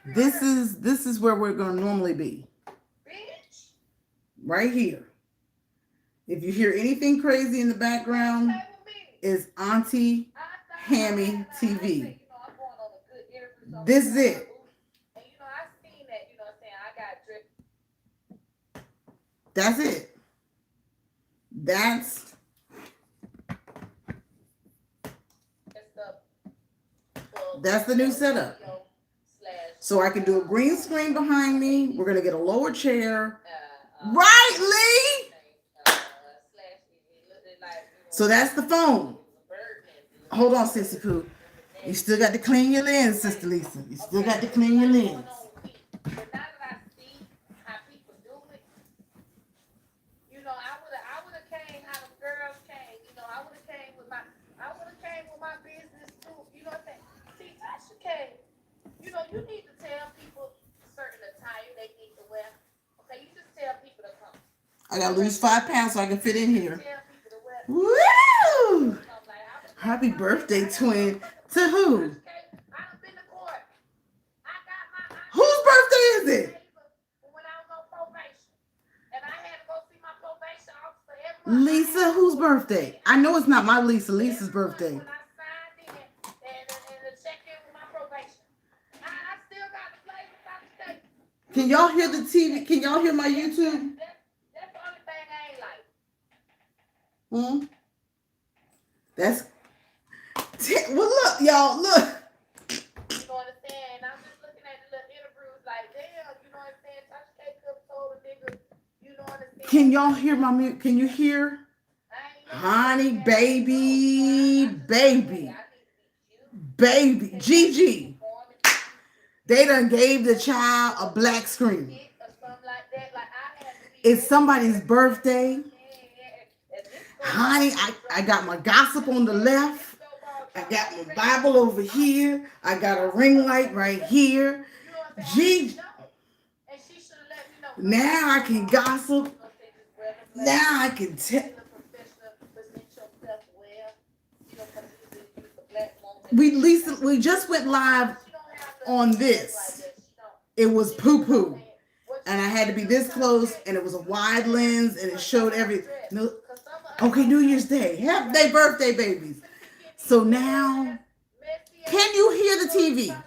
This is where we're gonna normally be. Right here. If you hear anything crazy in the background, is Auntie Hammy TV. This is it. That's it. That's that's the new setup. So I can do a green screen behind me. We're gonna get a lower chair. Right, Lee? So that's the phone. Hold on, Sissy Pooh. You still got to clean your lens, Sister Lisa. You still got to clean your lens. I gotta lose 5 pounds so I can fit in here. Woo! Happy birthday, twin. To who? Whose birthday is it? Lisa, whose birthday? I know it's not my Lisa. Lisa's birthday. Can y'all hear the TV? Can y'all hear my YouTube? Hmm? That's well, look, y'all, look. Can y'all hear my music? Can you hear? Honey, baby, Gigi. They done gave the child a black screen. It's somebody's birthday. Honey, I got my gossip on the left. I got my Bible over here. I got a ring light right here. Gigi. Now I can gossip. Now I can tell. We just went live on this. It was poo poo, and I had to be this close, and it was a wide lens, and it showed every. No, okay, New Year's Day, happy birthday, babies. So now, can you hear the TV?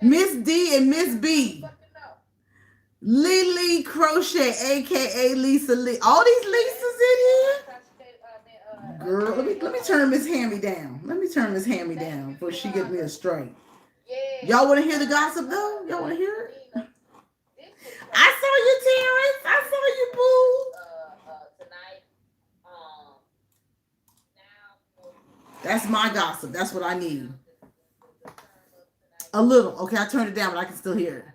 Miss D and Miss B. Lily Crochet, aka Lisa Lee. All these Lisas in here. Girl, let me turn Miss Hammy down. Let me turn Miss Hammy down before she get me a strike. Y'all want to hear the gossip though? Y'all want to hear it? I saw you, Terrence. I saw you, boo. That's my gossip. That's what I need. A little. Okay, I turned it down, but I can still hear it.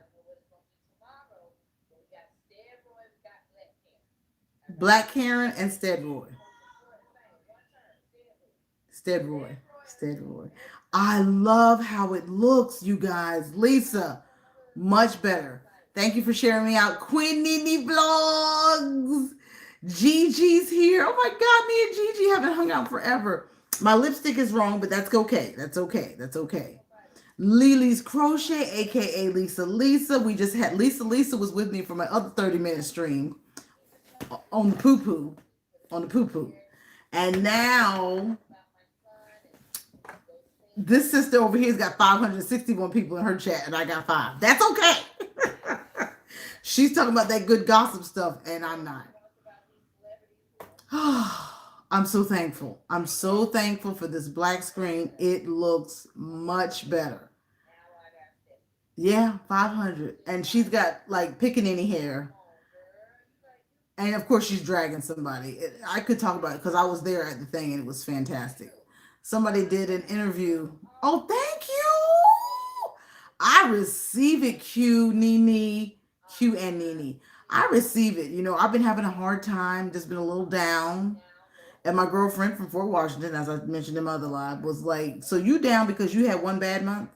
Black Karen and Steadroy. Steadroy. I love how it looks, you guys. Lisa, much better. Thank you for sharing me out. Queen Nini Vlogs. Gigi's here. Oh my God, me and Gigi haven't hung out forever. My lipstick is wrong, but that's okay. That's okay. Lily's Crochet, aka Lisa. We just had Lisa was with me for my other 30-minute stream on the poo poo. And now this sister over here's got 561 people in her chat, and I got 5. That's okay. She's talking about that good gossip stuff, and I'm not. I'm so thankful. I'm so thankful for this black screen. It looks much better. Yeah, 500. And she's got like pickaninny hair. And of course, she's dragging somebody. I could talk about it because I was there at the thing and it was fantastic. Somebody did an interview. Oh, thank you. I receive it, Q and Nini. I receive it. You know, I've been having a hard time, just been a little down. And my girlfriend from Fort Washington, as I mentioned in my other live, was like, "So you down because you had one bad month?"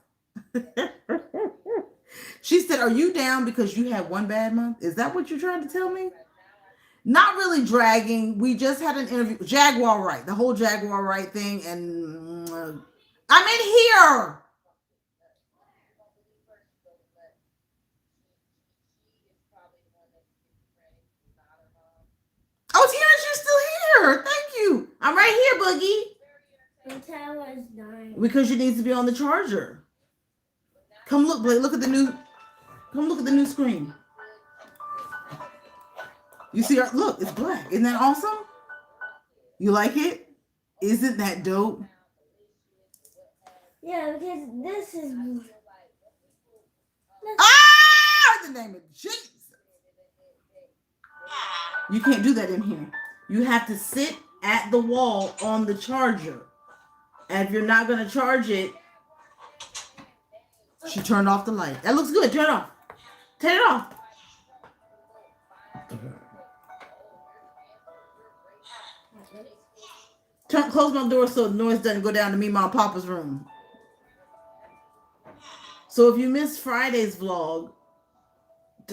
She said, "Are you down because you had one bad month? Is that what you're trying to tell me?" Not really dragging. We just had an interview. Jaguar Right. The whole Jaguar Right thing. And I'm in here. Oh, Tiara, you're still here. Thank you. I'm right here, Boogie. The tower is dying. Because you need to be on the charger. Come look, Blake. Look at the new. Come look at the new screen. You see, look, it's black. Isn't that awesome? You like it? Isn't that dope? Yeah, because this is. Ah! In the name of Jesus. You can't do that in here. You have to sit at the wall on the charger. And if you're not going to charge it, she turned off the light. That looks good. Turn it off. Turn it off. Close my door so the noise doesn't go down to me, Mom, Papa's room. So if you missed Friday's vlog,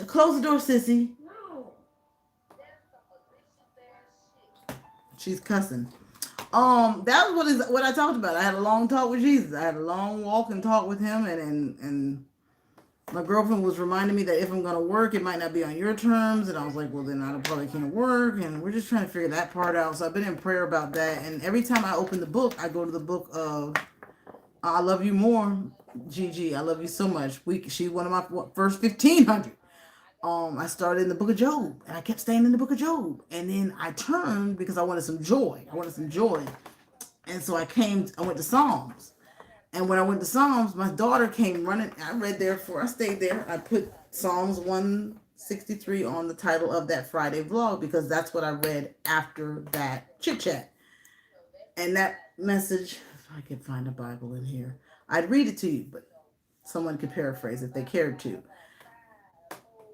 close the door, sissy. No. She's cussing. That was what I talked about. I had a long talk with Jesus. I had a long walk and talk with him, and my girlfriend was reminding me that if I'm gonna work, it might not be on your terms. And I was like, well, then I probably can't work. And we're just trying to figure that part out. So I've been in prayer about that. And every time I open the book, I go to the book of I Love You More, Gigi. I love you so much. She's one of my first 1,500. I started in the book of Job, and I kept staying in the book of Job. And then I turned because I wanted some joy. And so I went to Psalms. And when I went to Psalms, my daughter came running. I stayed there. I put Psalms 163 on the title of that Friday vlog because that's what I read after that chit chat. And that message, if I could find a Bible in here, I'd read it to you, but someone could paraphrase if they cared to.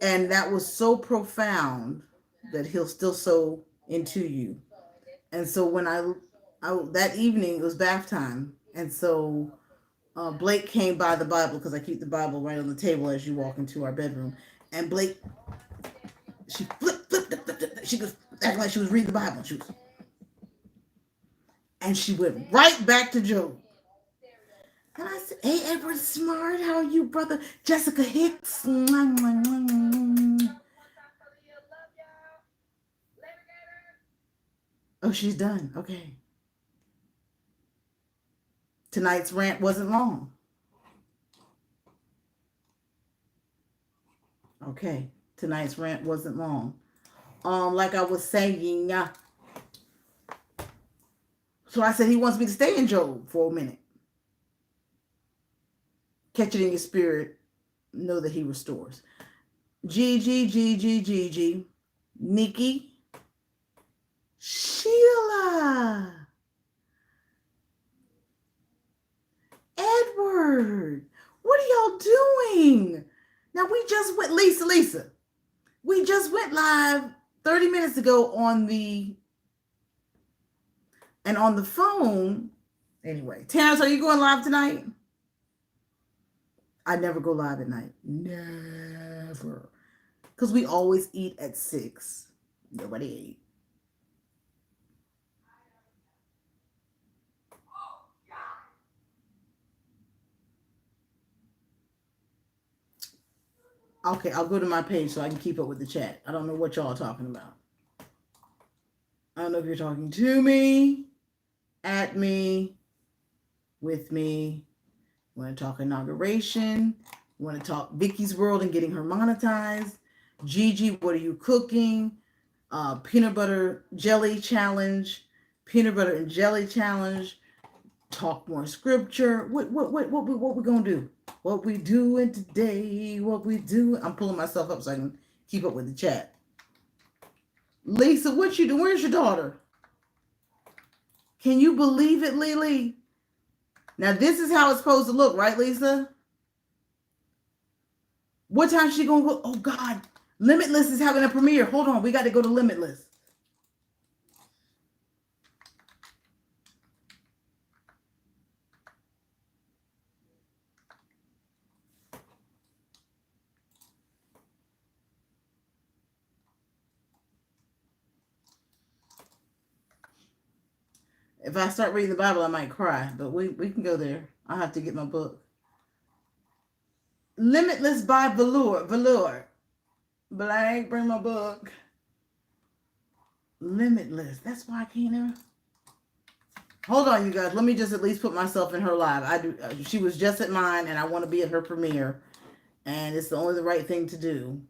And that was so profound that he'll still sow into you. And so when I that evening, it was bath time. And so Blake came by the Bible because I keep the Bible right on the table as you walk into our bedroom. And Blake, she flipped. She was acting like she was reading the Bible. And she went right back to Job. And I said, hey, Edward Smart, how are you, brother? Jessica Hicks. Oh, she's done. Okay. Tonight's rant wasn't long. Okay. Tonight's rant wasn't long. Like I was saying, so I said he wants me to stay in Job for a minute. Catch it in your spirit. Know that he restores. Gigi, Nikki, Sheila, Edward, what are y'all doing? Now we just went, Lisa, we just went live 30 minutes ago on the phone. Anyway, Terrence, are you going live tonight? I never go live at night. Never. Because we always eat at 6. Nobody ate. Okay, I'll go to my page so I can keep up with the chat. I don't know what y'all are talking about. I don't know if you're talking to me, at me, with me. You want to talk inauguration? You want to talk Vicky's World and getting her monetized? Gigi, what are you cooking? Peanut butter jelly challenge. Peanut butter and jelly challenge. Talk more scripture. What we gonna do? What we doing today? What we do? I'm pulling myself up so I can keep up with the chat. Lisa, what you doing? Where's your daughter? Can you believe it, Lily? Now this is how it's supposed to look, right, Lisa? What time is she gonna go? Oh God, Limitless is having a premiere. Hold on, we got to go to Limitless. If I start reading the Bible, I might cry, but we can go there. I'll have to get my book. Limitless by Velour. But I ain't bring my book. Limitless. That's why I can't ever. Hold on, you guys. Let me just at least put myself in her live. I do. She was just at mine, and I want to be at her premiere, and it's the only the right thing to do.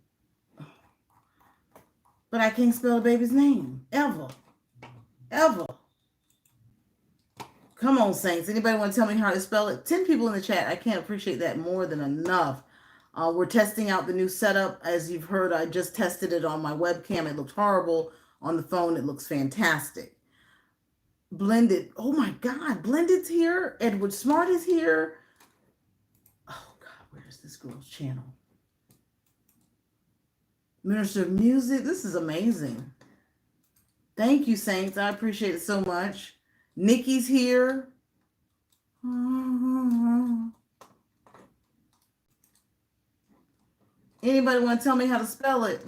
But I can't spell the baby's name ever. Come on, Saints. Anybody want to tell me how to spell it? 10 people in the chat. I can't appreciate that more than enough. We're testing out the new setup. As you've heard, I just tested it on my webcam. It looked horrible. On the phone, it looks fantastic. Blended. Oh my God. Blended's here. Edward Smart is here. Oh God, where's this girl's channel? Minister of Music. This is amazing. Thank you, Saints. I appreciate it so much. Nikki's here. Anybody want to tell me how to spell it?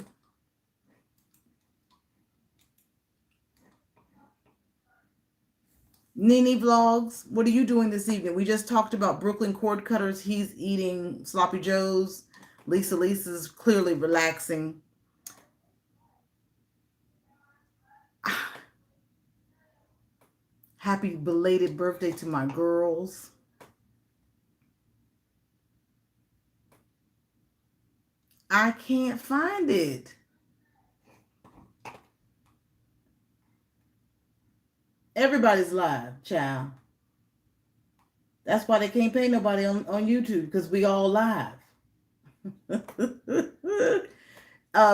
Nene Vlogs, what are you doing this evening? We just talked about Brooklyn cord cutters. He's eating Sloppy Joe's. Lisa's clearly relaxing. Happy belated birthday to my girls. I can't find it. Everybody's live, child. That's why they can't pay nobody on YouTube, because we all live.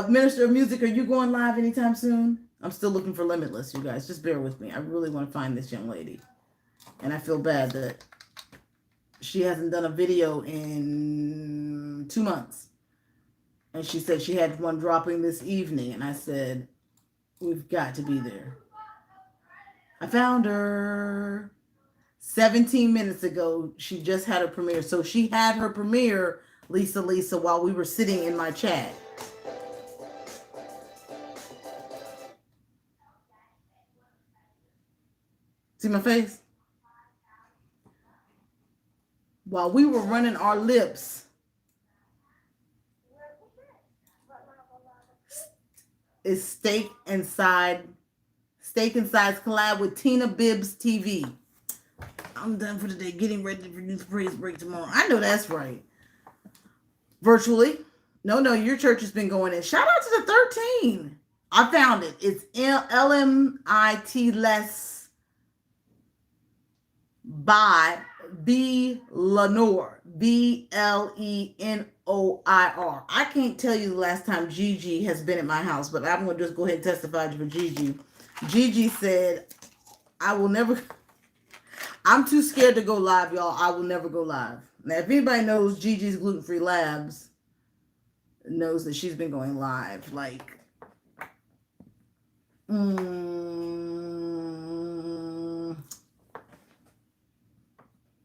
Minister of Music, are you going live anytime soon? I'm still looking for Limitless, you guys. Just bear with me. I really want to find this young lady. And I feel bad that she hasn't done a video in 2 months. And she said she had one dropping this evening. And I said, we've got to be there. I found her 17 minutes ago. She just had her premiere. So she had her premiere, Lisa, while we were sitting in my chat. See my face? While we were running our lips, is Steak Inside's collab with Tina Bibbs TV. I'm done for today. Getting ready for News Praise Break tomorrow. I know that's right. Virtually. No, your church has been going in. Shout out to the 13. I found it. It's LMIT less by B. Lenore. BLENOIR. I can't tell you the last time Gigi has been at my house, but I'm going to just go ahead and testify for Gigi. Gigi said, I will never... I'm too scared to go live, y'all. I will never go live. Now, if anybody knows Gigi's Gluten-Free Labs, knows that she's been going live, like...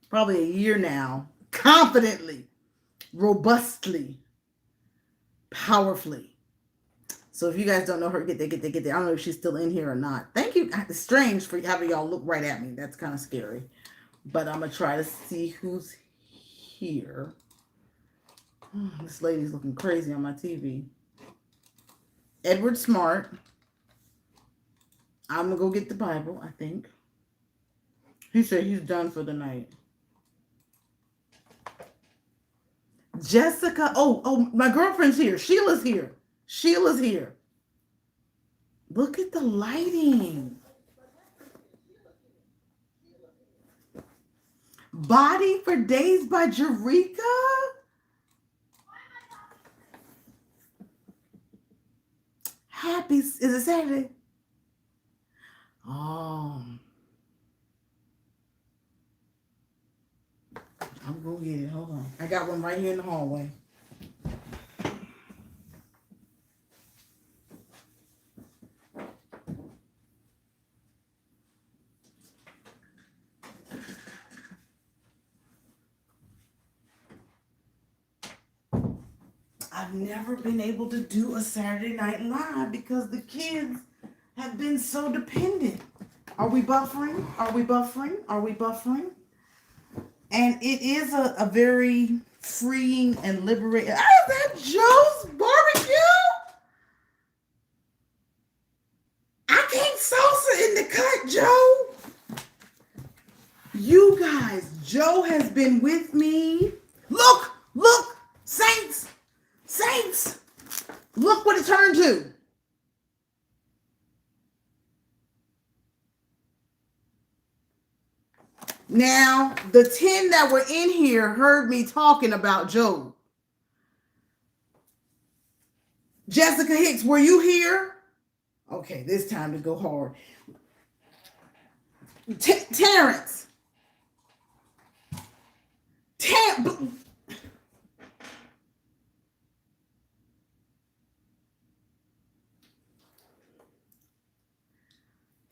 probably a year now, confidently, robustly, powerfully. So if you guys don't know her, get there. I don't know if she's still in here or not. Thank you. It's strange for having y'all look right at me. That's kind of scary. But I'm going to try to see who's here. This lady's looking crazy on my TV. Edward Smart. I'm going to go get the Bible, I think. He said he's done for the night. Jessica. Oh, my girlfriend's here. Sheila's here. Look at the lighting. Body for Days by Jerika. Is it Saturday? Oh. I'm going to get it. Hold on. I got one right here in the hallway. I've never been able to do a Saturday Night Live because the kids have been so dependent Are we buffering? Are we buffering? Are we buffering? And it is a very freeing and liberating. Ah, is that Joe's barbecue? I can't salsa in the cut, Joe. You guys, Joe has been with me. Look, look, saints, saints. Look what it turned to. Now, the 10 that were in here heard me talking about Joe. Jessica Hicks, were you here? Okay, this time to go hard. Terrence.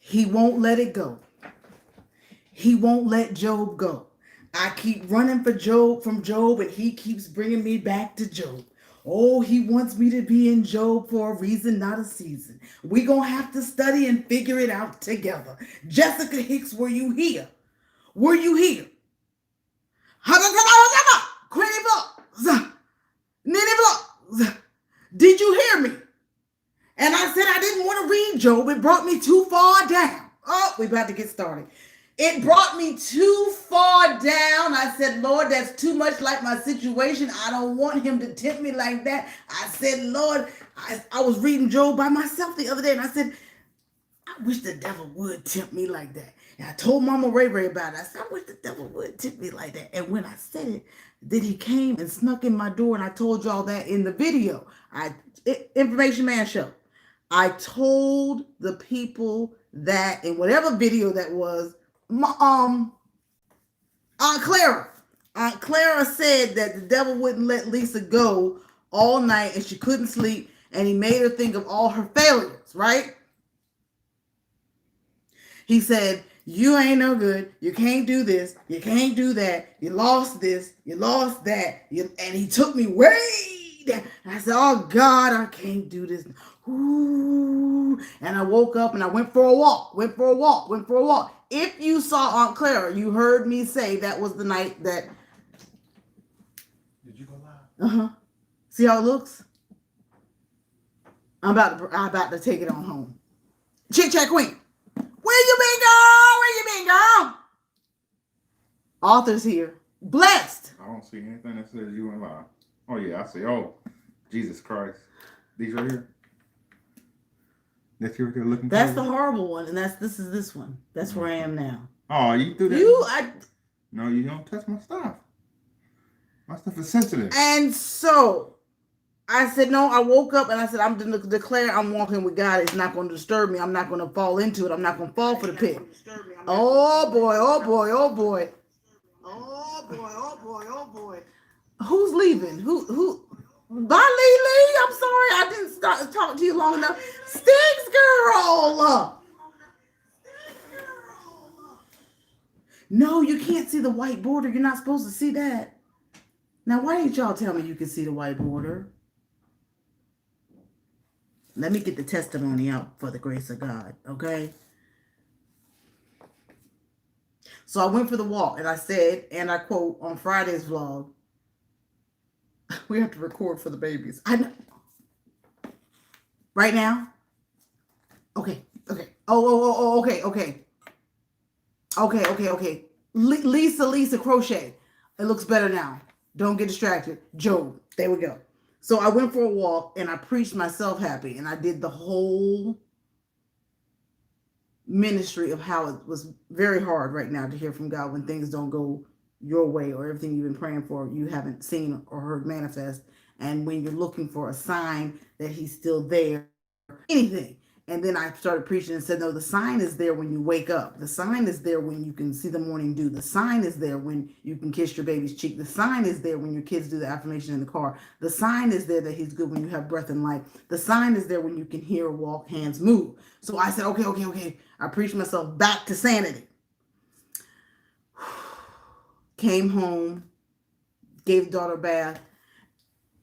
He won't let it go. He won't let Job go. I keep running for Job from Job, and he keeps bringing me back to Job. Oh, he wants me to be in Job for a reason, not a season. We're going to have to study and figure it out together. Jessica Hicks, were you here? Were you here? Queenie Blocks. Nene Blocks. Did you hear me? And I said I didn't want to read Job. It brought me too far down. Oh, we're about to get started. It brought me too far down. I said, Lord, that's too much like my situation. I don't want him to tempt me like that. I said, Lord, I was reading Job by myself the other day, and I said, I wish the devil would tempt me like that. And I told Mama Ray Ray about it. I said, I wish the devil would tempt me like that. And when I said it, then he came and snuck in my door, and I told y'all that in the video. Information Man Show. I told the people that in whatever video that was, Aunt Clara said that the devil wouldn't let Lisa go all night and she couldn't sleep, and he made her think of all her failures, right? He said, you ain't no good. You can't do this. You can't do that. You lost this. You lost that. And he took me way down. And I said, oh, God, I can't do this. Ooh. And I woke up and I went for a walk. If you saw Aunt Clara, you heard me say that was the night that... Did you go live? Uh-huh. See how it looks? I'm about to take it on home. Chit Chat Queen. Where you been, girl? Where you been, girl? Author's here. Blessed. I don't see anything that says you went live. Oh, yeah, I see. Oh, Jesus Christ. These right here? That you're looking for? That's the horrible one, and this is this one. That's where I am now. Oh, you threw that? No, you don't touch my stuff. My stuff is sensitive. And so I said, no, I woke up and I said, I'm going to declare I'm walking with God. It's not going to disturb me. I'm not going to fall into it. I'm not going to fall for the pit. Oh, boy, oh, boy, oh, boy. Oh, boy, oh, boy, oh, boy. Who's leaving? Who? Bye, Lee. I'm sorry. I didn't start talking to you long enough. Sticks girl. No, you can't see the white border. You're not supposed to see that. Now, why didn't y'all tell me you could see the white border? Let me get the testimony out for the grace of God, okay? So I went for the walk, and I said, and I quote on Friday's vlog, we have to record for the babies. I know. Right now? Okay. Oh, okay. Lisa Crochet. It looks better now. Don't get distracted. Job. There we go. So I went for a walk and I preached myself happy, and I did the whole ministry of how it was very hard right now to hear from God when things don't go your way, or everything you've been praying for you haven't seen or heard manifest, and when you're looking for a sign that he's still there, anything. And then I started preaching and said, no, the sign is there when you wake up. The sign is there when you can see the morning dew. The sign is there when you can kiss your baby's cheek. The sign is there when your kids do the affirmation in the car. The sign is there that he's good when you have breath and life. The sign is there when you can hear, walk, hands move. So I said, okay. I preached myself back to sanity. Came home, gave daughter a bath,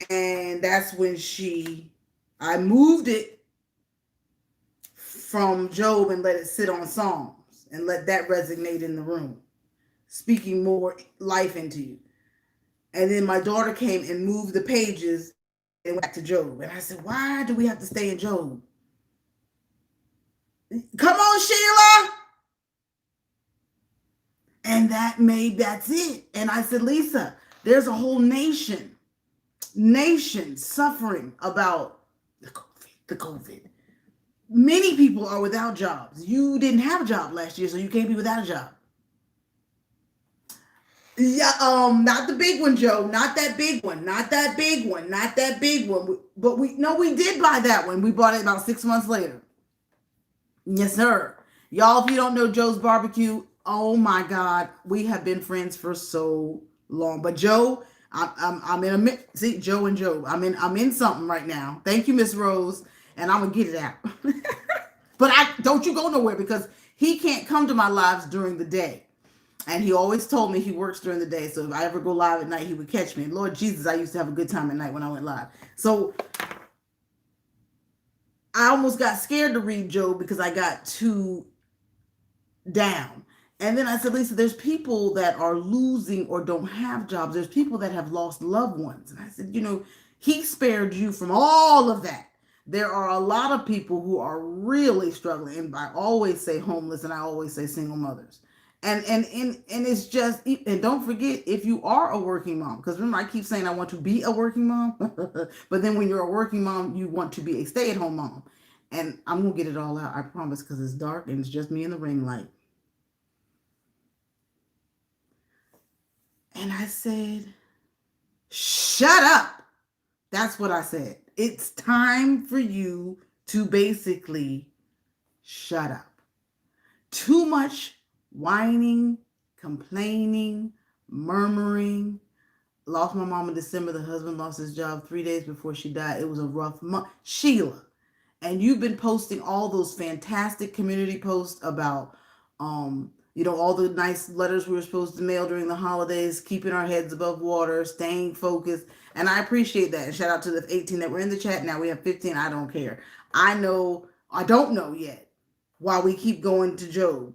and that's when I moved it from Job and let it sit on Psalms. Jones and let that resonate in the room, speaking more life into you. And then my daughter came and moved the pages and went back to Job. And I said, why do we have to stay in Job? Come on, Sheila. And that's it. And I said, Lisa, there's a whole nation suffering about the COVID. Many people are without jobs. You didn't have a job last year, so you can't be without a job. Yeah, not the big one, Joe. Not that big one. Not that big one. Not that big one. But we did buy that one. We bought it about 6 months later. Yes, sir. Y'all, if you don't know Joe's Barbecue, oh my God, we have been friends for so long. But Joe, I'm in a see Joe and Joe. I'm in something right now. Thank you, Miss Rose, and I'm gonna get it out. But don't you go nowhere because he can't come to my lives during the day. And he always told me he works during the day. So if I ever go live at night, he would catch me. And Lord Jesus, I used to have a good time at night when I went live. So I almost got scared to read Job because I got too down. And then I said, Lisa, there's people that are losing or don't have jobs. There's people that have lost loved ones. And I said, he spared you from all of that. There are a lot of people who are really struggling. And I always say homeless and I always say single mothers. And it's just, and don't forget, if you are a working mom, because remember I keep saying I want to be a working mom, but then when you're a working mom, you want to be a stay-at-home mom. And I'm going to get it all out, I promise, because it's dark and it's just me and the ring light. And I said, shut up. That's what I said. It's time for you to basically shut up. Too much whining, complaining, murmuring. Lost my mom in December. The husband lost his job 3 days before she died. It was a rough month. Sheila, and you've been posting all those fantastic community posts about, all the nice letters we were supposed to mail during the holidays, keeping our heads above water, staying focused. And I appreciate that. And shout out to the 18 that were in the chat. Now we have 15. I don't care. I don't know yet why we keep going to Job.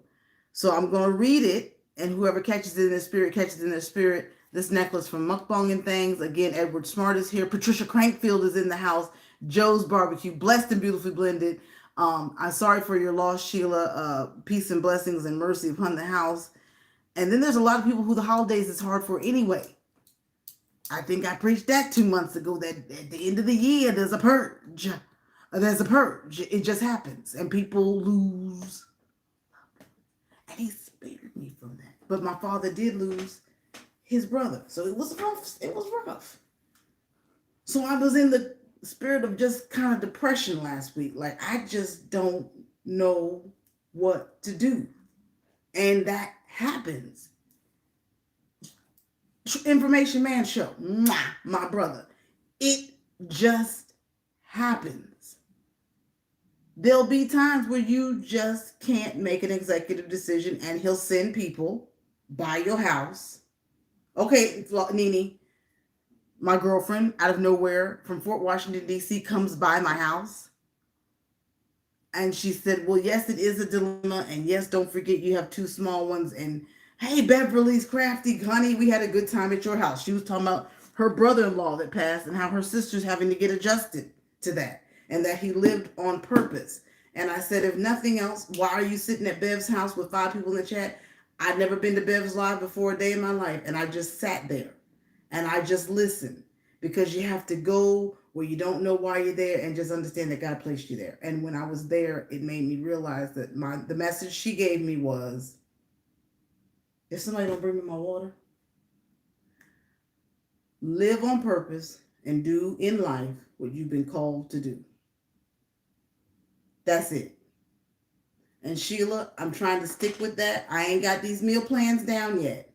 So I'm going to read it, and whoever catches it in their spirit, catches it in their spirit. This necklace from Mukbang and Things. Again, Edward Smart is here. Patricia Crankfield is in the house. Joe's Barbecue, blessed and beautifully blended. I'm sorry for your loss, Sheila. Peace and blessings and mercy upon the house. And then there's a lot of people who the holidays is hard for anyway. I think I preached that 2 months ago, that at the end of the year, there's a purge. It just happens. And people lose. And he spared me from that. But my father did lose his brother. So it was rough. So I was in the spirit of just kind of depression last week. Like, I just don't know what to do. And that happens. Information Man Show. Mwah, my brother. It just happens. There'll be times where you just can't make an executive decision, and he'll send people by your house. Okay, Nene, my girlfriend, out of nowhere from Fort Washington, D.C., comes by my house. And she said, well, yes, it is a dilemma. And yes, don't forget you have 2 small ones. And hey, Beverly's crafty, honey, we had a good time at your house. She was talking about her brother-in-law that passed and how her sister's having to get adjusted to that. And that he lived on purpose. And I said, if nothing else, why are you sitting at Bev's house with 5 people in the chat? I'd never been to Bev's Live before a day in my life. And I just sat there. And I just listened. Because you have to go where you don't know why you're there and just understand that God placed you there. And when I was there, it made me realize that the message she gave me was, if somebody don't bring me my water, live on purpose and do in life what you've been called to do. That's it. And Sheila, I'm trying to stick with that. I ain't got these meal plans down yet.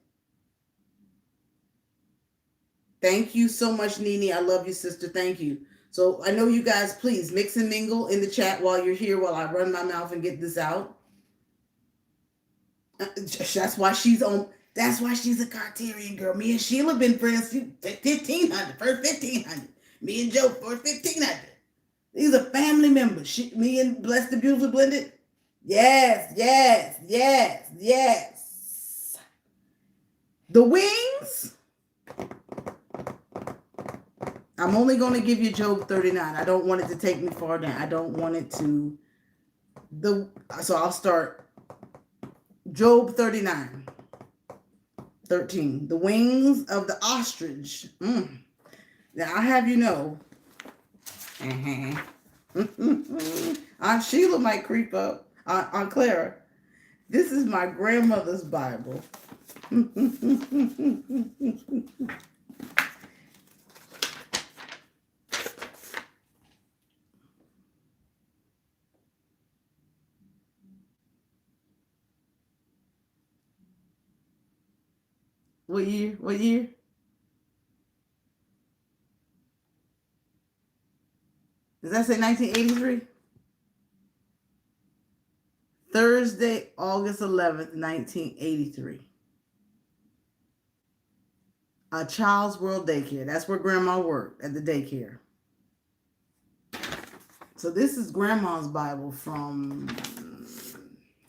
Thank you so much, Nene. I love you, sister. Thank you. So I know you guys, please mix and mingle in the chat while you're here, while I run my mouth and get this out. That's why she's a Carterian girl. Me and Sheila been friends since 1500, first 1500. Me and Joe, first 1500. These are family members. Me and Blessed and Beautifully Blended, Yes, yes, yes, yes. The Wings. I'm only going to give you Job 39. I don't want it to take me far down. I don't want it to. So I'll start Job 39. 13. The wings of the ostrich. Now I have you know. Aunt Sheila might creep up. Aunt Clara. This is my grandmother's Bible. What year? What year? Does that say 1983? Thursday, August 11th, 1983. A Child's World Daycare. That's where Grandma worked, at the daycare. So this is Grandma's Bible from,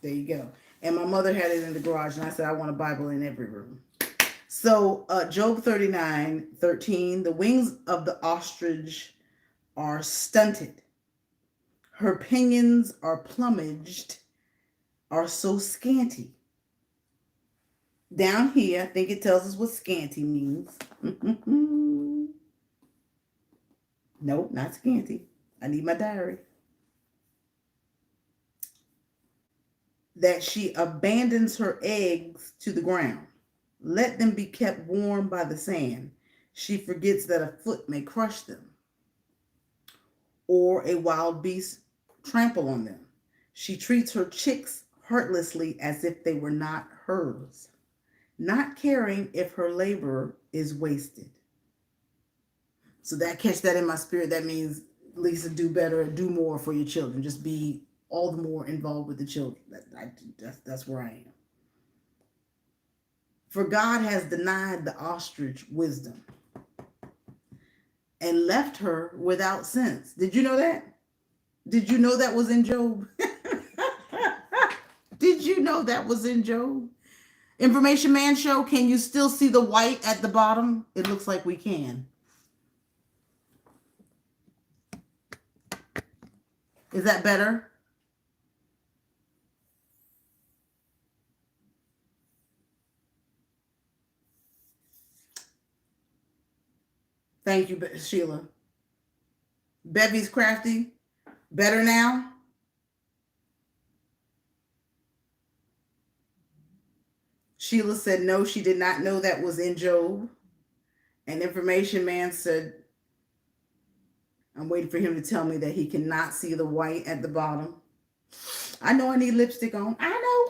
there you go. And my mother had it in the garage, and I said, I want a Bible in every room. So Job 39:13, the wings of the ostrich are stunted. Her pinions are plumaged, are so scanty. Down here, I think it tells us what scanty means. Nope, not scanty. I need my diary. That she abandons her eggs to the ground. Let them be kept warm by the sand. She forgets that a foot may crush them, or a wild beast trample on them. She treats her chicks heartlessly as if they were not hers, not caring if her labor is wasted. So that, catch that in my spirit. That means, Lisa, do better, do more for your children. Just be all the more involved with the children. That's where I am. For God has denied the ostrich wisdom and left her without sense. Did you know that? Did you know that was in Job? Did you know that was in Job? Information Man Show, can you still see the white at the bottom? It looks like we can. Is that better? Thank you, Sheila. Bevy's Crafty. Better now? Sheila said no, she did not know that was in Job. And Information Man said, I'm waiting for him to tell me that he cannot see the white at the bottom. I know I need lipstick on. I know.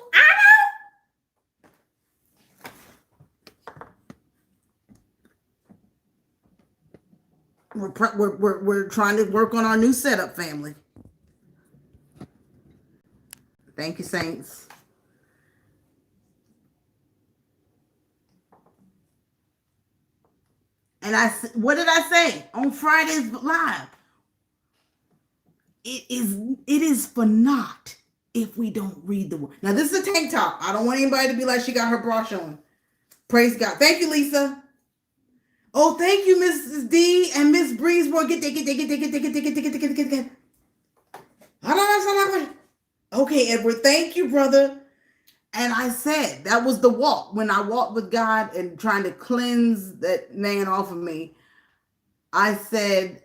We're trying to work on our new setup, family. Thank you, Saints. And what did I say on Friday's live? It is for naught if we don't read the word. Now, this is a tank top. I don't want anybody to be like she got her bra showing. Praise God. Thank you, Lisa. Oh, thank you, Mrs. D and Miss Breezemore. Get there. Okay, Edward. Thank you, brother. And I said that was the walk. When I walked with God and trying to cleanse that man off of me, I said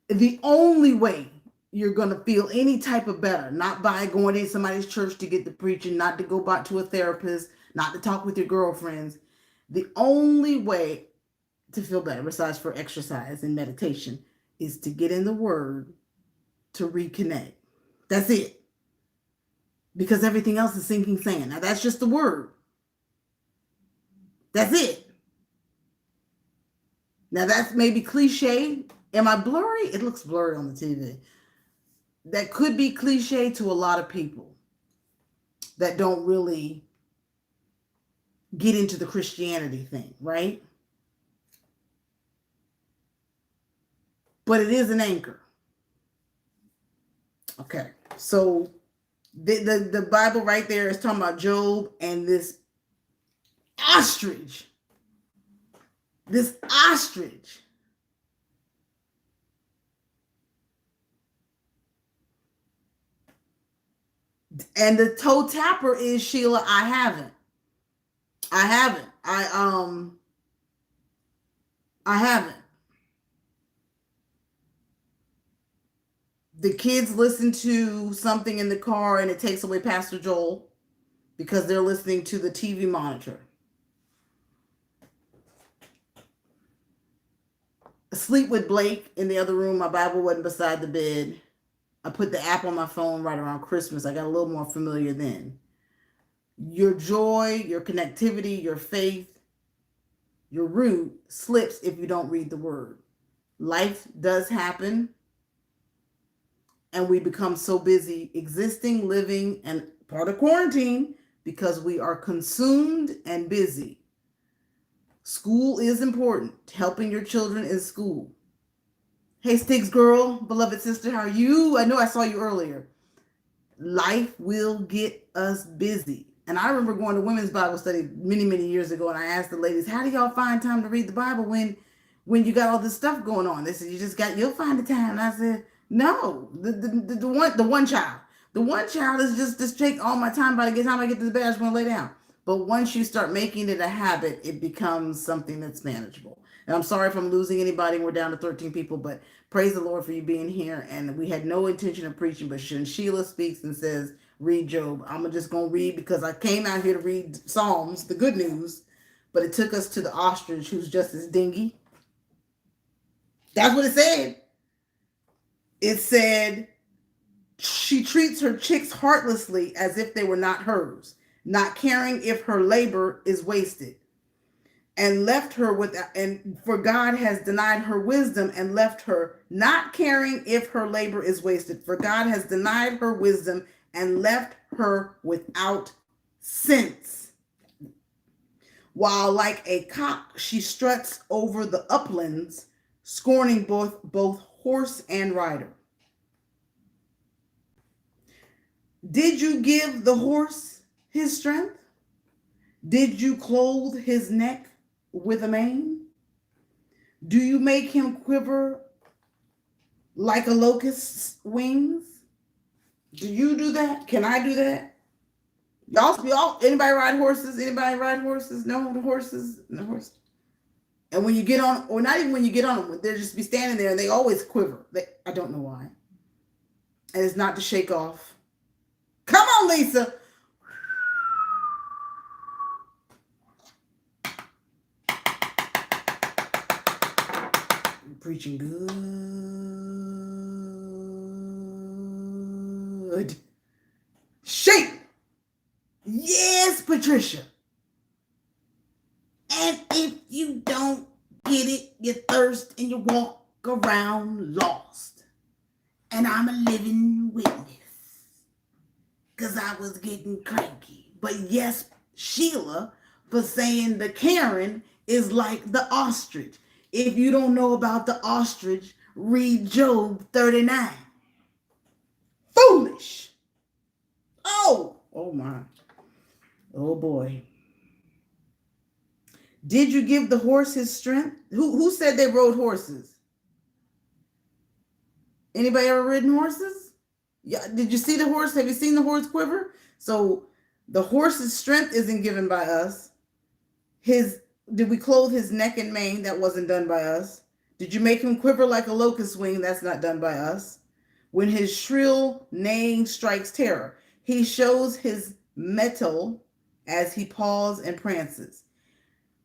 the only way you're going to feel any type of better, not by going in somebody's church to get the preaching, not to go back to a therapist, not to talk with your girlfriends. The only way to feel better, besides for exercise and meditation, is to get in the Word, to reconnect. That's it. Because everything else is sinking sand. Now, that's just the Word. That's it. Now, that's maybe cliche. Am I blurry? It looks blurry on the TV. That could be cliche to a lot of people that don't really get into the Christianity thing, right? But it is an anchor. Okay, so The Bible right there is talking about Job and this ostrich. This ostrich. And the toe tapper is Sheila. I haven't. I haven't. I haven't. The kids listen to something in the car and it takes away Pastor Joel because they're listening to the TV monitor. Sleep with Blake in the other room. My Bible wasn't beside the bed. I put the app on my phone right around Christmas. I got a little more familiar then. Your joy, your connectivity, your faith, your root slips if you don't read the word. Life does happen. And we become so busy existing, living, and part of quarantine because we are consumed and busy. School is important. Helping your children in school. Hey, Sticks girl, beloved sister, how are you? I know I saw you earlier. Life will get us busy. And I remember going to women's Bible study many, many years ago, and I asked the ladies, how do y'all find time to read the Bible when you got all this stuff going on? They said, you'll find the time. And I said, no, the one child. The one child is just take all my time. By the time I get to the bed, I just want to lay down. But once you start making it a habit, it becomes something that's manageable. And I'm sorry if I'm losing anybody. We're down to 13 people, but praise the Lord for you being here. And we had no intention of preaching, but when Sheila speaks and says, read Job, I'm just going to read because I came out here to read Psalms, the good news, but it took us to the ostrich who's just as dingy. That's what it said. It said, she treats her chicks heartlessly as if they were not hers, not caring if her labor is wasted, and left her for God has denied her wisdom and left her not caring if her labor is wasted. For God has denied her wisdom and left her without sense. While like a cock, she struts over the uplands, scorning both horse and rider. Did you give the horse his strength? Did you clothe his neck with a mane? Do you make him quiver like a locust's wings? Do you do that? Can I do that? Y'all, anybody ride horses? Anybody ride horses? No, the horses, no horse. And when you get on, or not even when you get on them, they'll just be standing there and they always quiver. I don't know why. And it's not to shake off. Come on, Lisa. You're preaching good. Shake. Yes, Patricia. And if you don't get it, you thirst and you walk around lost. And I'm a living witness. Because I was getting cranky. But yes, Sheila, for saying the Karen is like the ostrich. If you don't know about the ostrich, read Job 39. Foolish. Oh my. Oh boy. Did you give the horse his strength? Who said they rode horses? Anybody ever ridden horses? Yeah. Did you see the horse? Have you seen the horse quiver? So the horse's strength isn't given by us. Did we clothe his neck and mane? That wasn't done by us. Did you make him quiver like a locust wing? That's not done by us. When his shrill neighing strikes terror, he shows his mettle as he paws and prances.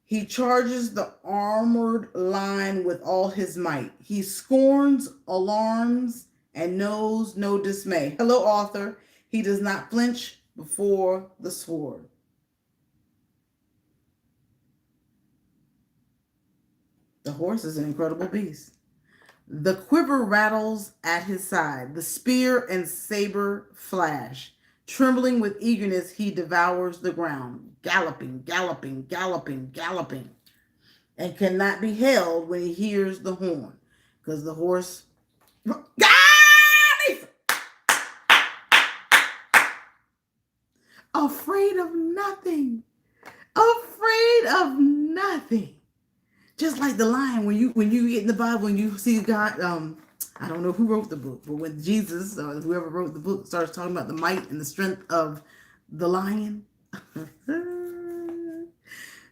He charges the armored line with all his might. He scorns alarms and knows no dismay. Hello, author. He does not flinch before the sword. The horse is an incredible beast. The quiver rattles at his side. The spear and saber flash. Trembling with eagerness, he devours the ground. Galloping, galloping, galloping, galloping. And cannot be held when he hears the horn. Because the horse... afraid of nothing. Afraid of nothing. Just like the lion, when you get in the Bible and you see God, I don't know who wrote the book, but when Jesus or whoever wrote the book starts talking about the might and the strength of the lion,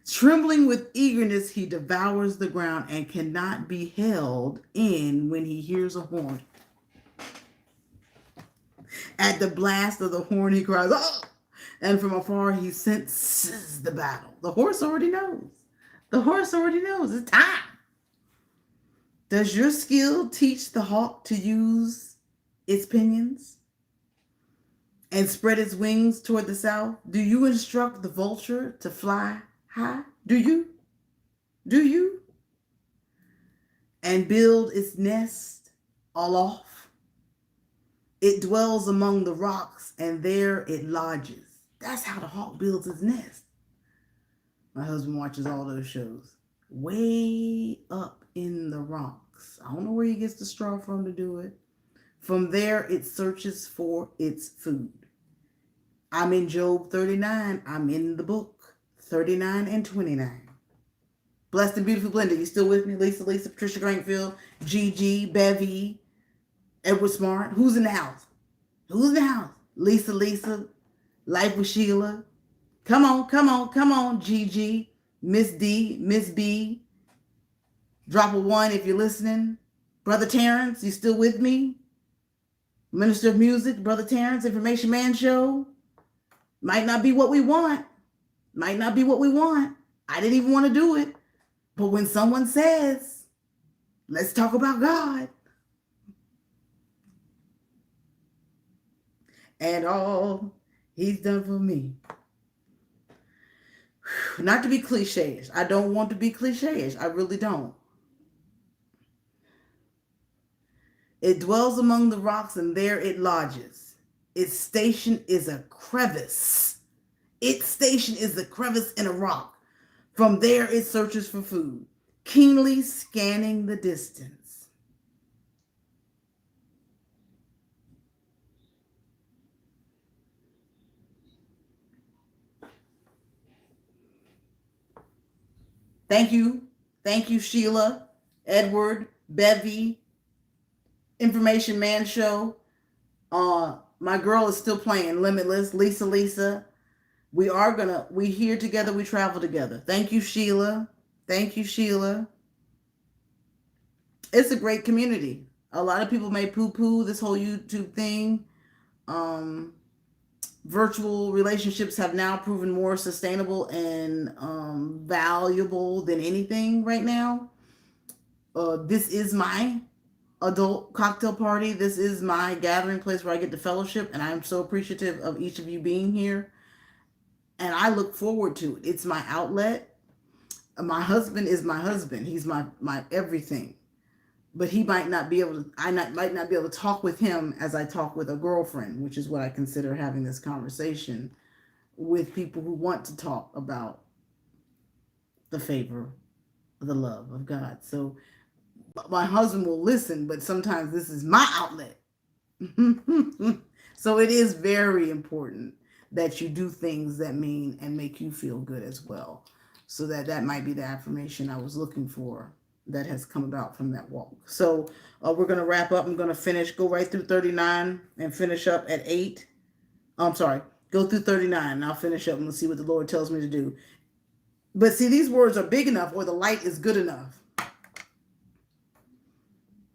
trembling with eagerness, he devours the ground and cannot be held in when he hears a horn. At the blast of the horn, he cries, "Oh!" And from afar, he senses the battle. The horse already knows. The horse already knows. It's time. Does your skill teach the hawk to use its pinions and spread its wings toward the south? Do you instruct the vulture to fly high? Do you? Do you? And build its nest aloft? It dwells among the rocks, and there it lodges. That's how the hawk builds its nest. My husband watches all those shows. Way up in the rocks. I don't know where he gets the straw from to do it. From there, it searches for its food. I'm in Job 39. I'm in the book 39 and 29. Blessed and beautiful blended. You still with me? Lisa, Patricia Grankfield, Gigi, Bevy, Edward Smart. Who's in the house? Who's in the house? Lisa, Life with Sheila. Come on, Gigi, Miss D, Miss B. Drop a 1 if you're listening. Brother Terrence, you still with me? Minister of Music, Brother Terrence, Information Man Show. Might not be what we want. I didn't even want to do it. But when someone says, let's talk about God, and all he's done for me. Not to be cliche-ish. I don't want to be cliche-ish. I really don't. It dwells among the rocks, and there it lodges. Its station is a crevice. Its station is a crevice in a rock. From there it searches for food, keenly scanning the distance. Thank you, Sheila, Edward, Bevy, Information Man Show. My girl is still playing Limitless. Lisa. We here together, we travel together. Thank you, Sheila. It's a great community. A lot of people may poo-poo this whole YouTube thing. Virtual relationships have now proven more sustainable and valuable than anything right now. This is my adult cocktail party. This is my gathering place where I get to fellowship, and I'm so appreciative of each of you being here. And I look forward to it. It's my outlet. My husband is my husband. He's my everything. But he might not be able to, might not be able to talk with him as I talk with a girlfriend, which is what I consider having this conversation with people who want to talk about the favor, the love of God. So my husband will listen, but sometimes this is my outlet. So it is very important that you do things that mean and make you feel good as well. So that might be the affirmation I was looking for that has come about from that walk. So we're going to wrap up. I'm going to go right through 39 and finish up at 8. I'm sorry, go through 39 and I'll finish up and we'll see what the Lord tells me to do. But see, these words are big enough or the light is good enough.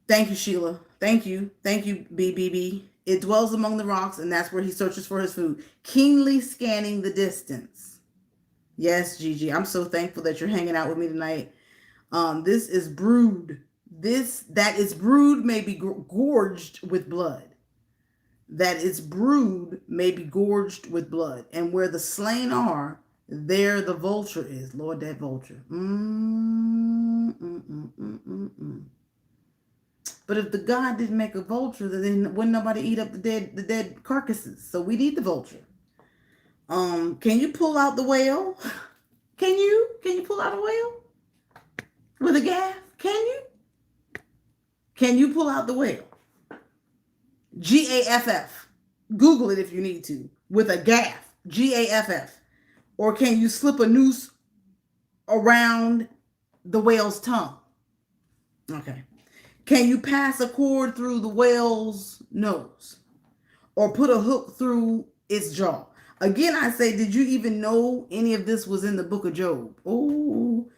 Thank you, Sheila. Thank you, BBB. It dwells among the rocks, and that's where he searches for his food, keenly scanning the distance. Yes, Gigi, I'm so thankful that you're hanging out with me tonight. This is brewed. That is brewed may be gorged with blood. That is brewed may be gorged with blood. And where the slain are, there the vulture is. Lord, that vulture. But if the God didn't make a vulture, then wouldn't nobody eat up the dead carcasses. So we need the vulture. Can you pull out the whale? Can you pull out a whale with a gaff? Can you pull out the whale? GAFF. Google it if you need to. With a gaff. GAFF. Or can you slip a noose around the whale's tongue? Okay. Can you pass a cord through the whale's nose? Or put a hook through its jaw? Again, I say, did you even know any of this was in the book of Job? Oh,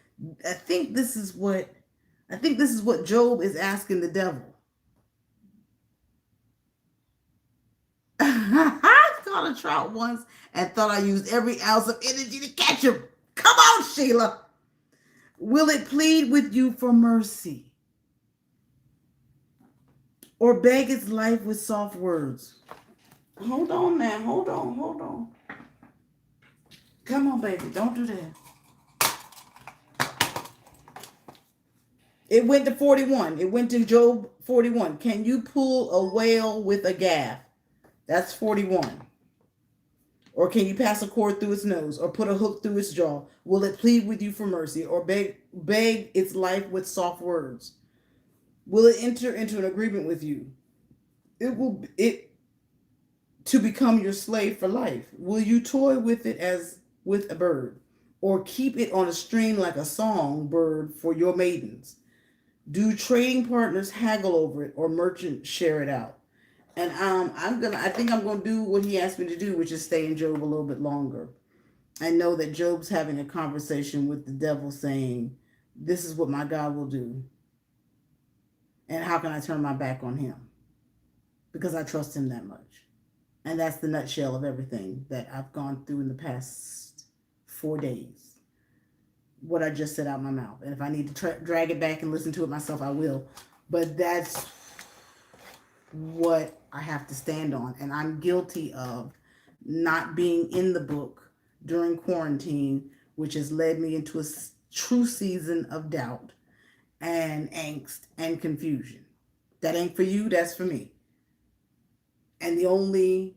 I think this is what Job is asking the devil. I caught a trout once and thought I used every ounce of energy to catch him. Come on, Sheila. Will it plead with you for mercy? Or beg its life with soft words? Hold on now. Hold on. Come on, baby. Don't do that. It went to 41. It went to Job 41. Can you pull a whale with a gaff? That's 41. Or can you pass a cord through its nose? Or put a hook through its jaw? Will it plead with you for mercy? Or beg its life with soft words? Will it enter into an agreement with you? To become your slave for life? Will you toy with it as with a bird? Or keep it on a string like a songbird for your maidens? Do trading partners haggle over it or merchants share it out? And I think I'm gonna do what he asked me to do, which is stay in Job a little bit longer. I know that Job's having a conversation with the devil saying, this is what my God will do. And how can I turn my back on him? Because I trust him that much. And that's the nutshell of everything that I've gone through in the past 4 days. What I just said out my mouth. And if I need to drag it back and listen to it myself, I will. But that's what I have to stand on. And I'm guilty of not being in the book during quarantine, which has led me into a true season of doubt and angst and confusion. That ain't for you, that's for me. And the only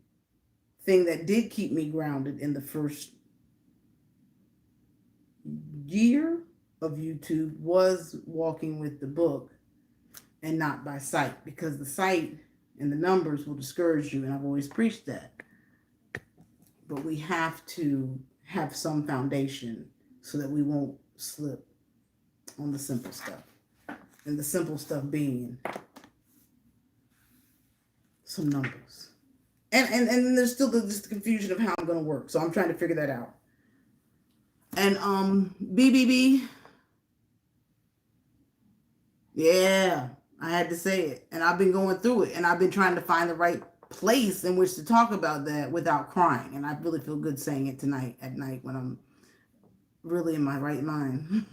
thing that did keep me grounded in the first year of YouTube was walking with the book and not by sight, because the sight and the numbers will discourage you, and I've always preached that. But we have to have some foundation so that we won't slip on the simple stuff. And the simple stuff being some numbers. And there's still this confusion of how I'm going to work. So I'm trying to figure that out. And BBB, yeah, I had to say it. And I've been going through it. And I've been trying to find the right place in which to talk about that without crying. And I really feel good saying it tonight at night when I'm really in my right mind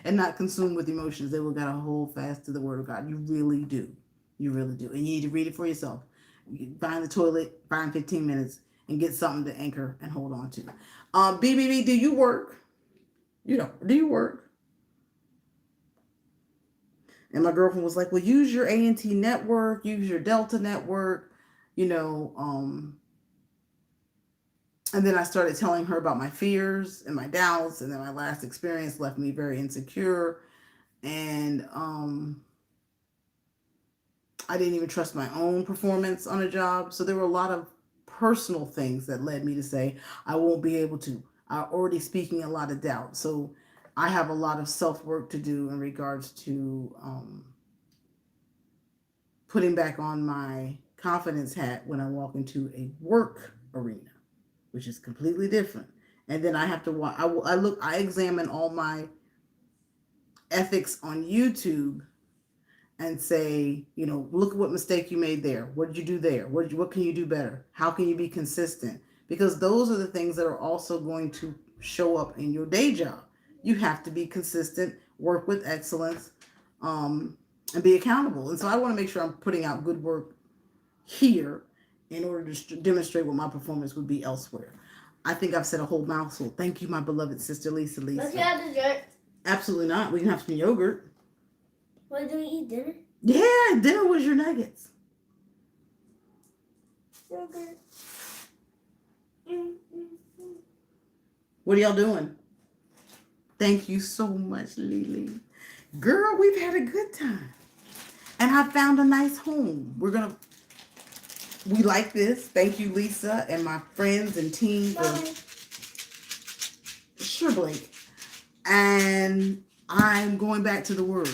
and not consumed with emotions. They will got to hold fast to the word of God. You really do. You really do. And you need to read it for yourself. You find the toilet, find 15 minutes, and get something to anchor and hold on to. BBB, do you work? Do you work? And my girlfriend was like, well, use your A&T network, use your Delta network, and then I started telling her about my fears and my doubts, and then my last experience left me very insecure, and I didn't even trust my own performance on a job. So there were a lot of personal things that led me to say, I won't be able to. I'm already speaking a lot of doubt. So I have a lot of self-work to do in regards to putting back on my confidence hat when I walk into a work arena, which is completely different. And then I have to I examine all my ethics on YouTube and say, look at what mistake you made there. What did you do there? What can you do better? How can you be consistent? Because those are the things that are also going to show up in your day job. You have to be consistent, work with excellence, and be accountable. And so I want to make sure I'm putting out good work here in order to demonstrate what my performance would be elsewhere. I think I've said a whole mouthful. Thank you, my beloved sister Lisa. Let's have dessert. Absolutely not. We can have some yogurt. What do we eat, dinner? Yeah, dinner was your nuggets. Yogurt. What are y'all doing? Thank you so much, Lily. Girl, we've had a good time. And I found a nice home. We're going to we like this. Thank you, Lisa, and my friends and team for Mommy. sure, Blake. And I'm going back to the word.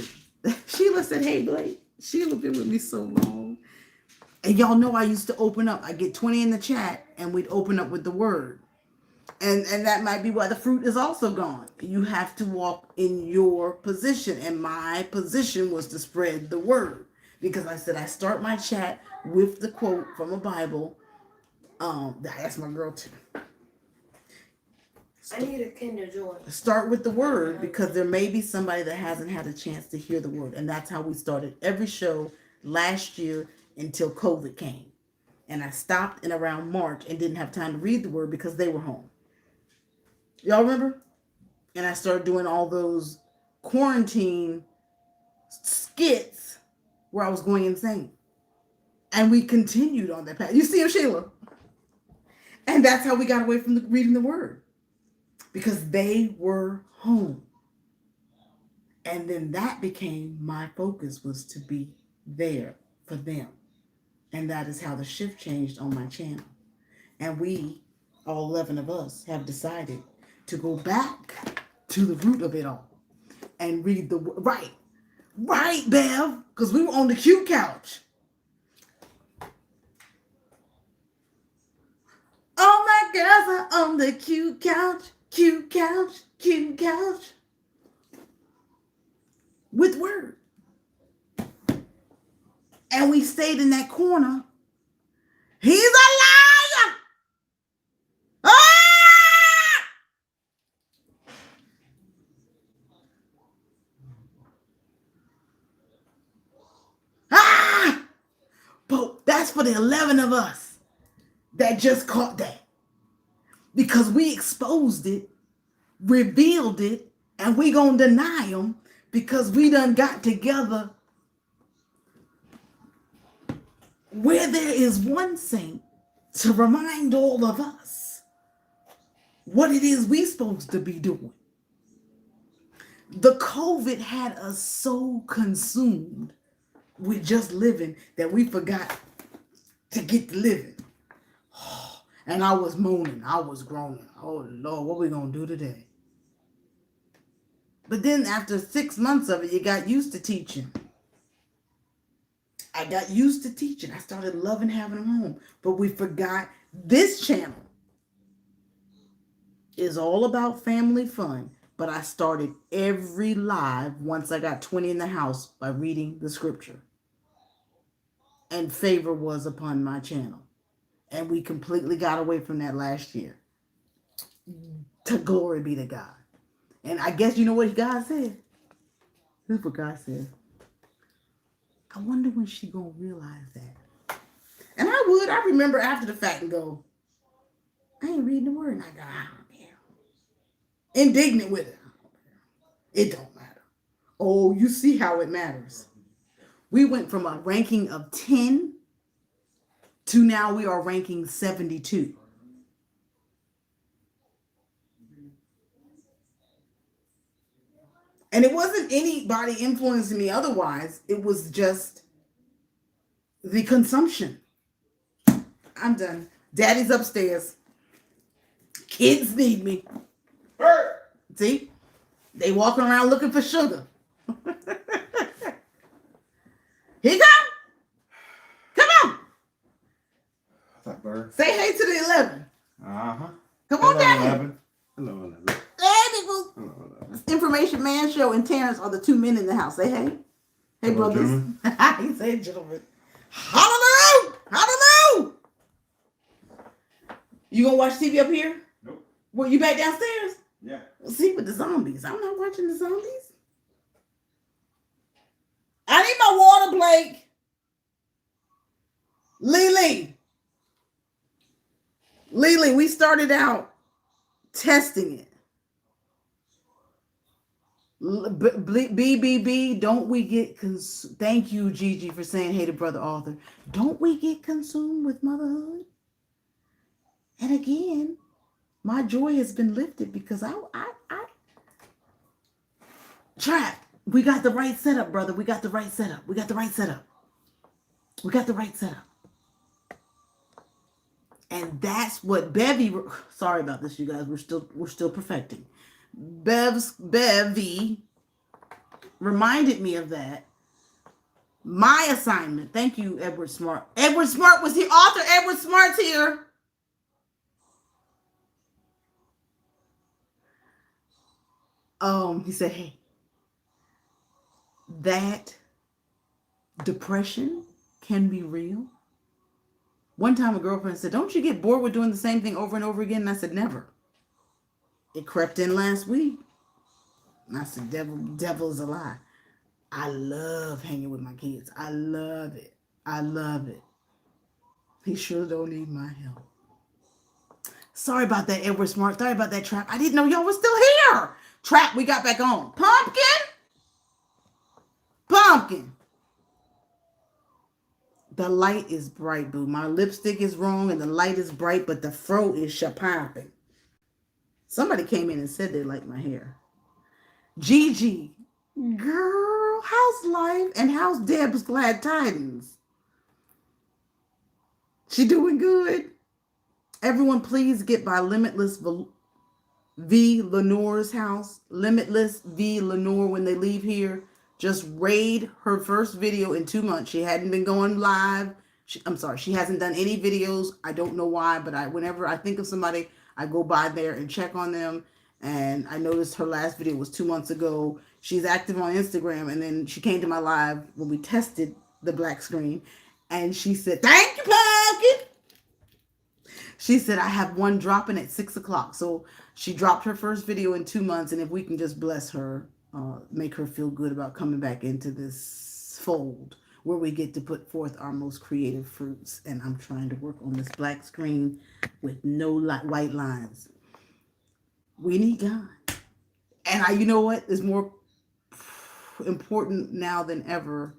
Sheila said, hey, Blake. Sheila been with me so long. And y'all know I used to open up. I get 20 in the chat and we'd open up with the word. And that might be why the fruit is also gone. You have to walk in your position. And my position was to spread the word. Because I said I start my chat with the quote from a Bible. That's my girl too. I need a Kinder Joy. Start with the word because there may be somebody that hasn't had a chance to hear the word. And that's how we started every show last year until COVID came. And I stopped in around March and didn't have time to read the word because they were home. Y'all remember? And I started doing all those quarantine skits where I was going insane. And we continued on that path. You see him, Sheila? And that's how we got away from reading the word. Because they were home. And then that became my focus, was to be there for them. And that is how the shift changed on my channel. And we, all 11 of us, have decided to go back to the root of it all and read the right, Bev, because we were on the cute couch. All my girls are on the cute couch, cute couch, cute couch, with word. And we stayed in that corner. He's a liar. Ah! Ah! But that's for the 11 of us that just caught that. Because we exposed it, revealed it, and we gonna deny them because we done got together where there is one saint to remind all of us what it is we supposed to be doing. The COVID had us so consumed with just living that we forgot to get to living. And I was moaning, I was groaning. Oh Lord, what we gonna do today? But then after 6 months of it, you got used to teaching. I got used to teaching. I started loving having them home. But we forgot this channel is all about family fun. But I started every live once I got 20 in the house by reading the scripture. And favor was upon my channel. And we completely got away from that last year. To glory be to God. And I guess you know what God said? This is what God said. I wonder when she gonna realize that. And I remember after the fact and go, I ain't reading the word. And I go, I don't care. Indignant with it. It don't matter. Oh, you see how it matters. We went from a ranking of 10 to now we are ranking 72. And it wasn't anybody influencing me otherwise. It was just the consumption. I'm done. Daddy's upstairs. Kids need me. See? They walking around looking for sugar. Here you come. Come on. What's up, bird? Say hey to the 11. Uh-huh. Come on down. 11. Hello, 11. Hey, people. Hello, 11. Information Man Show and Terrence are the two men in the house. Say hey. Hey, Hello, brothers. He said gentlemen. Hallelujah. Hallelujah. You gonna watch TV up here? Nope. Well, you back downstairs? Yeah. See, with the zombies. I'm not watching the zombies. I need my water, Blake. Lily, we started out testing it. BBB, don't we get thank you, Gigi, for saying hey to Brother Arthur. Don't we get consumed with motherhood? And again, my joy has been lifted because I Trap. We got the right setup, brother. We got the right setup. And that's what sorry about this, you guys. We're still perfecting. Bevy reminded me of that. My assignment. Thank you, Edward Smart. Edward Smart was here. Author Edward Smart's here. He said, hey, that depression can be real. One time a girlfriend said, don't you get bored with doing the same thing over and over again? And I said, never. It crept in last week. And I said, devil is a lie. I love hanging with my kids. I love it. I love it. He sure don't need my help. Sorry about that, Edward Smart. Sorry about that, Trap. I didn't know y'all was still here. Trap, we got back on. Pumpkin. The light is bright, boo. My lipstick is wrong and the light is bright, but the fro is shapopping. Somebody came in and said they liked my hair. Gigi. Girl, how's life and how's Deb's glad tidings? She doing good? Everyone, please get by Limitless V. Lenore's house. Limitless V. Lenore, when they leave here, just raid her first video in 2 months. She hadn't been going live. She hasn't done any videos. I don't know why, but whenever I think of somebody, I go by there and check on them. And I noticed her last video was 2 months ago. She's active on Instagram, and then she came to my live when we tested the black screen, and she said, "Thank you, Pumpkin." She said, "I have one dropping at 6 o'clock." So she dropped her first video in 2 months, and if we can just bless her, make her feel good about coming back into this fold where we get to put forth our most creative fruits. And I'm trying to work on this black screen with no white lines. We need God. And you know what is more important now than ever?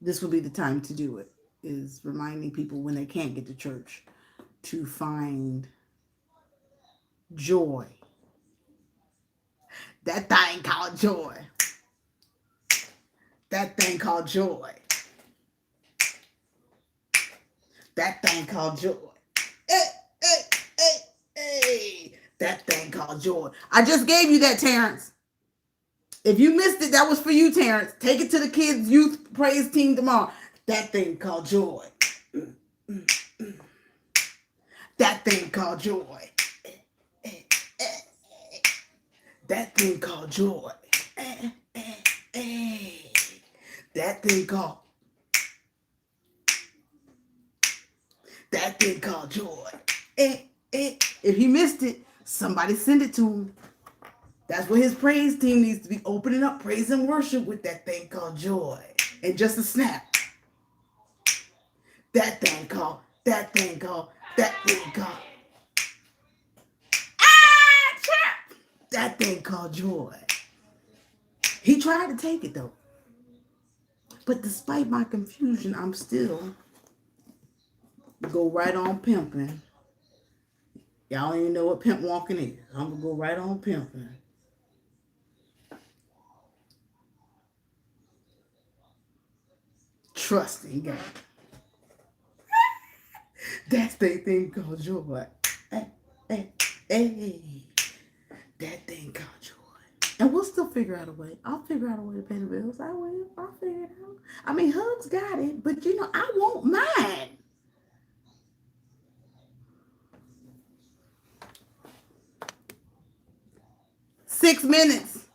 This will be the time to do it, is reminding people when they can't get to church to find joy. That thing called joy. That thing called joy. That thing called joy. Hey. That thing called joy. I just gave you that, Terrence. If you missed it, that was for you, Terrence. Take it to the kids' youth praise team tomorrow. That thing called joy. That thing called joy. That thing called joy. That thing called. That thing called joy. If he missed it, somebody send it to him. That's what his praise team needs to be, opening up praise and worship with that thing called joy. And just a snap. That thing called. That thing called. That thing called. That thing called joy. He tried to take it though. But despite my confusion, I'm still go right on pimping. Y'all don't even know what pimp walking is. I'm gonna go right on pimping. Trusting God. That's the thing called joy. Hey. That thing called joy. And we'll still figure out a way. I'll figure out a way to pay the bills. I will. I'll figure it out. I mean, Hugs got it, but I want mine. Six minutes.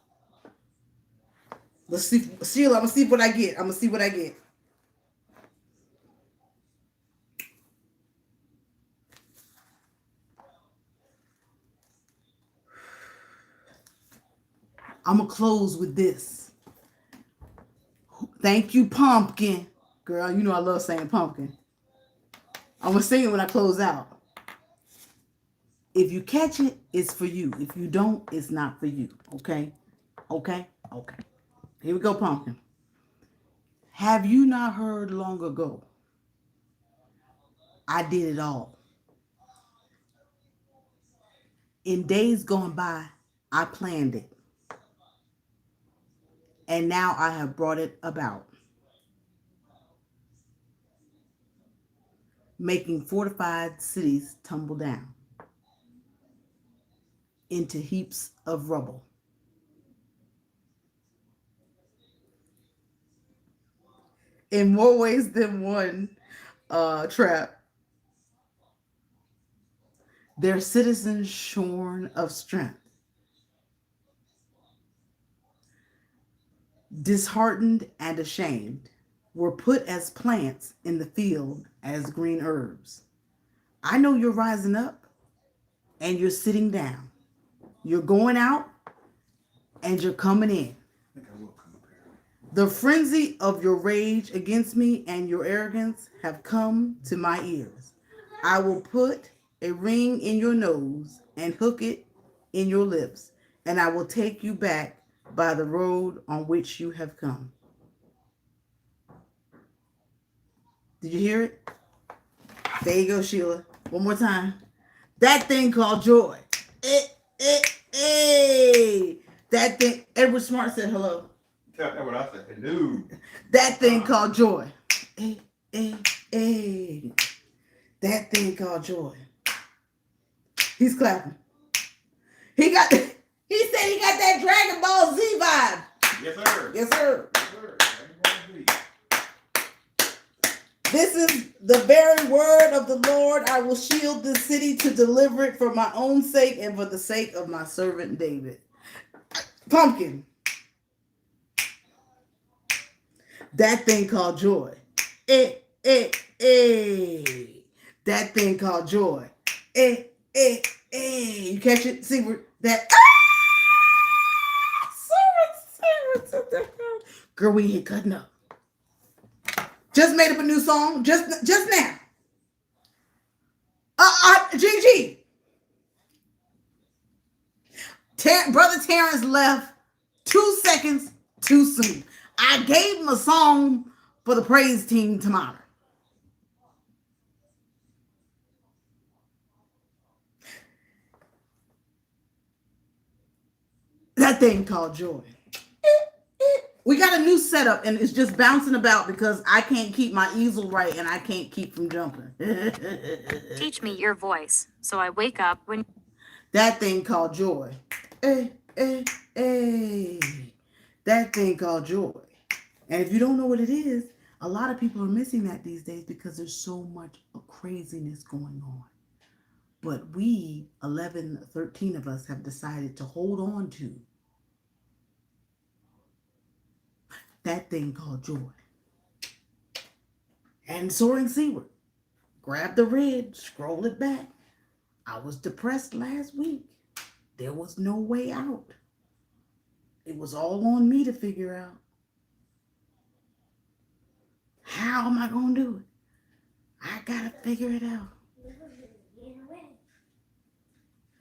Let's see. Sheila, I'm going to see what I get. I'm going to close with this. Thank you, Pumpkin. Girl, you know I love saying pumpkin. I'm going to sing it when I close out. If you catch it, it's for you. If you don't, it's not for you. Okay? Here we go, Pumpkin. Have you not heard long ago? I did it all. In days gone by, I planned it. And now I have brought it about. making fortified cities tumble down into heaps of rubble. In more ways than one, Trap, their citizens shorn of strength, disheartened and ashamed, were put as plants in the field as green herbs. I know you're rising up and you're sitting down. You're going out and you're coming in. The frenzy of your rage against me and your arrogance have come to my ears. I will put a ring in your nose and hook it in your lips, and I will take you back by the road on which you have come. Did you hear it? There you go, Sheila. One more time. That thing called joy. That thing, Edward Smart said hello. That's what I said. Hello. That thing called joy. That thing called joy. He's clapping. He said he got that Dragon Ball Z vibe. Yes, sir. Yes, sir. Yes, sir. Dragon Ball Z. This is the very word of the Lord. I will shield this city to deliver it for my own sake and for the sake of my servant David. Pumpkin. That thing called joy. That thing called joy. You catch it? See where that. Girl, we ain't cutting up. Just made up a new song. Just now. GG. Brother Terrence left 2 seconds too soon. I gave him a song for the praise team to monitor. That thing called joy. We got a new setup and it's just bouncing about because I can't keep my easel right and I can't keep from jumping. Teach me your voice, so I wake up when... That thing called joy. That thing called joy. And if you don't know what it is, a lot of people are missing that these days because there's so much craziness going on. But we, 11, 13 of us, have decided to hold on to that thing called joy. And soaring seaward. Grab the red, scroll it back. I was depressed last week. There was no way out. It was all on me to figure out. How am I going to do it? I got to figure it out.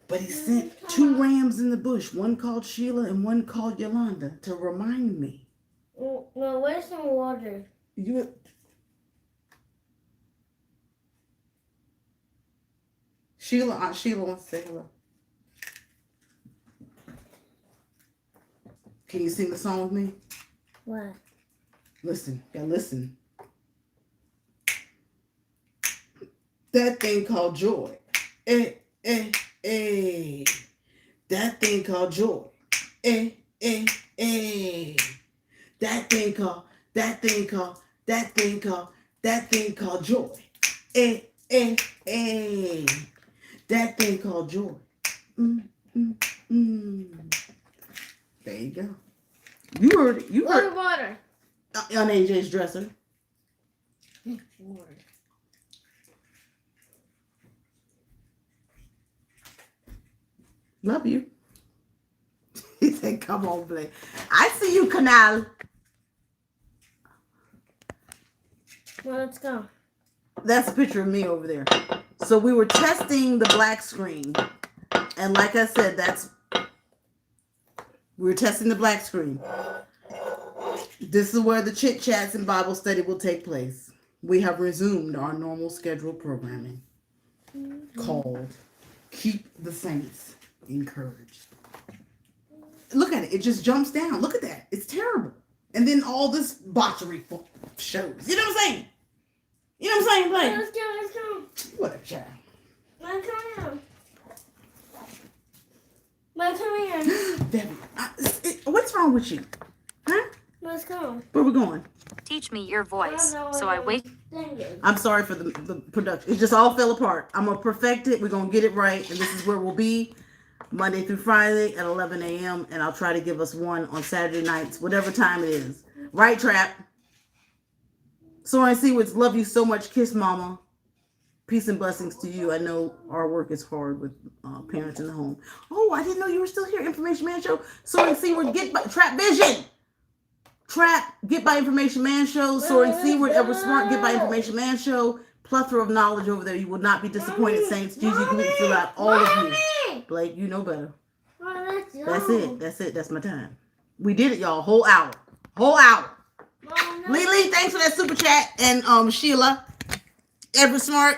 But he sent 2 rams in the bush, one called Sheila and one called Yolanda, to remind me. No, where's some water? Aunt Sheila wants to say hello. Can you sing the song with me? What? Listen, listen. That thing called joy. That thing called joy. That thing called joy. That thing called joy. There you go. You heard it. You heard Water. On AJ's dresser. Water. Love you. He said, come on, Blake. I see you, Canal. Well, let's go. That's a picture of me over there. So we were testing the black screen. And like I said, we were testing the black screen. This is where the chit chats and Bible study will take place. We have resumed our normal scheduled programming called Keep the Saints Encouraged. Look at it. It just jumps down. Look at that. It's terrible. And then all this botchery shows. You know what I'm saying? You know what I'm saying? Like, Let's go. Let's go. what a child. Let's come here. Let's come here. Debbie, what's wrong with you? Huh? Let's go. Where we going? Teach me your voice, so I wake. I'm sorry for the production. It just all fell apart. I'm going to perfect it. We're going to get it right. And this is where we'll be Monday through Friday at 11 a.m. And I'll try to give us one on Saturday nights, whatever time it is. Right, Trap? Soren Seawards, love you so much. Kiss Mama. Peace and blessings to you. I know our work is hard with parents in the home. Oh, I didn't know you were still here. Information Man Show. Soren Seaward, get by Trap Vision. Trap, Get by Information Man Show. Soren Seaward, Ever Smart, Get by Information Man Show. Plethora of knowledge over there. You will not be disappointed, Saints. Gigi Gluten throughout all of you. Blake, you know better. That's it. That's it. That's my time. We did it, y'all. Whole hour. Whole hour. Lily, thanks for that super chat. And Sheila, Ever Smart.